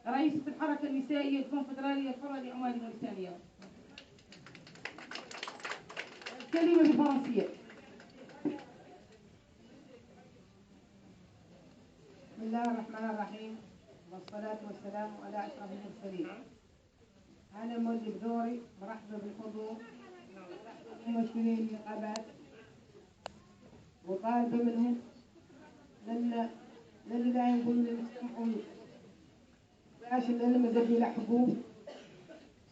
رئيسة الحركة النسائية الكونفدرالية الحرة لعمال موريتانيا. كلمة بالفرنسية. بسم الله الرحمن الرحيم والصلاة والسلام على أشرف المرسلين. أنا مولي بدوري مرحبا بالحضور ممثلين النقابات وطالبة منهم للي لا يقول لي مسموعون عشان أنا مزبي له حقوق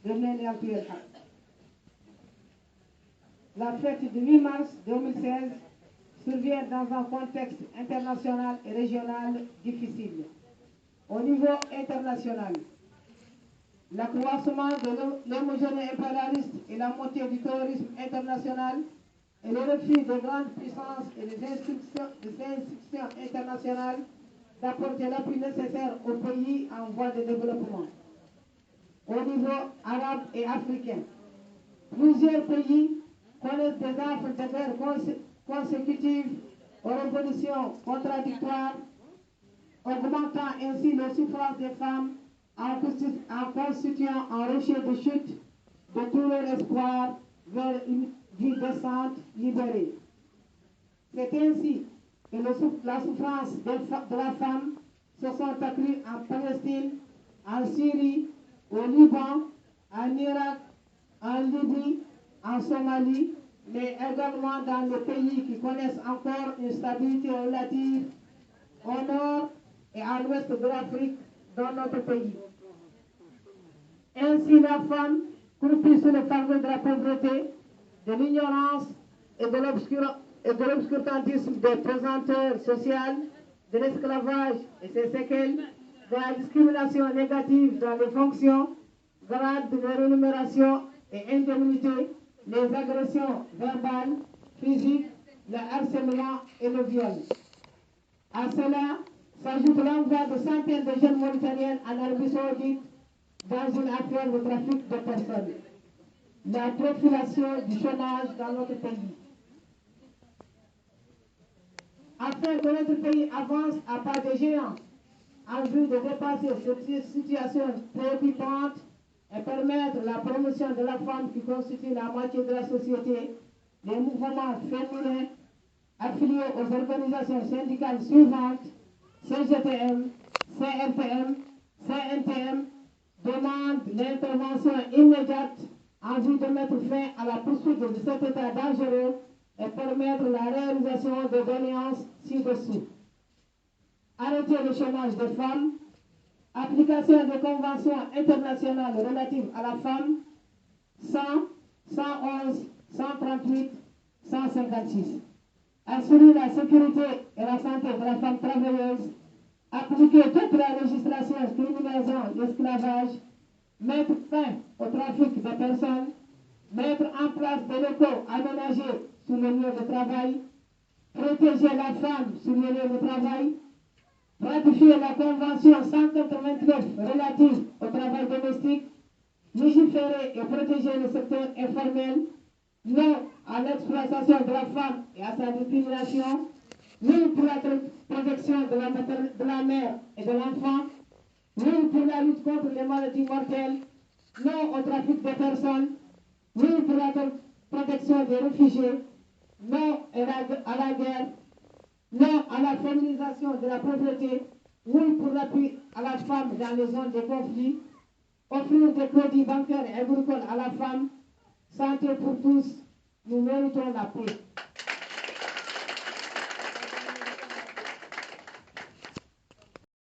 قلنا لي أعطيه الحق. La fête du 8 mars 2016 survient dans un contexte international et régional difficile. Au niveau international, l'accroissement de l'homogénéité impérialiste et la montée du terrorisme international et le refus des grandes puissances et des institutions internationales d'apporter l'appui nécessaire aux pays en voie de développement. Au niveau arabe et africain, plusieurs pays connaissent des affres de guerre consécutives aux révolutions contradictoires, augmentant ainsi les souffrances des femmes en constituant un rocher de chute de tout leur espoir vers une vie décente libérée. C'est ainsi que la souffrance de la femme se sont accrues en Palestine, en Syrie, au Liban, en Irak, en Libye, en Somalie, mais également dans les pays qui connaissent encore une stabilité relative au nord et à l'ouest de l'Afrique, dans notre pays. Ainsi, la femme, croupie sous le fardeau de la pauvreté, de l'ignorance et de l'obscurantisme des pesanteurs sociales, de l'esclavage et ses séquelles, de la discrimination négative dans les fonctions, grades de rémunération et indemnité, les agressions verbales, physiques, le harcèlement et le viol. À cela s'ajoute l'envoi de centaines de jeunes Mauritaniennes en Arabie Saoudite dans une affaire de trafic de personnes. La profilation du chômage dans notre pays. Afin que notre pays avance à pas de géant en vue de dépasser cette situation préoccupante et permettre la promotion de la femme qui constitue la moitié de la société, les mouvements féminins affiliés aux organisations syndicales suivantes, CGTM, CRTM, CNTM, demandent l'intervention immédiate en vue de mettre fin à la poursuite de cet état dangereux et permettre la réalisation des doléances ci-dessous. Arrêter le chômage des femmes, application des conventions internationales relatives à la femme, 100, 111, 138, 156. Assurer la sécurité et la santé de la femme travailleuse, appliquer toute la législation criminalisant l'esclavage, mettre fin au trafic de personnes, mettre en place des locaux aménagés sur les lieux de travail, protéger la femme sur les lieux de travail, ratifier la Convention 189 relative au travail domestique, légiférer et protéger le secteur informel, non à l'exploitation de la femme et à sa discrimination, oui pour la protection de la mère et de l'enfant, oui pour la lutte contre les maladies mortelles, non au trafic de personnes, oui pour la protection des réfugiés, non à la guerre, non à la féminisation de la pauvreté, oui pour l'appui à la femme dans les zones de conflit, offrir des crédits bancaires et agricoles à la femme, santé pour tous, nous méritons la paix.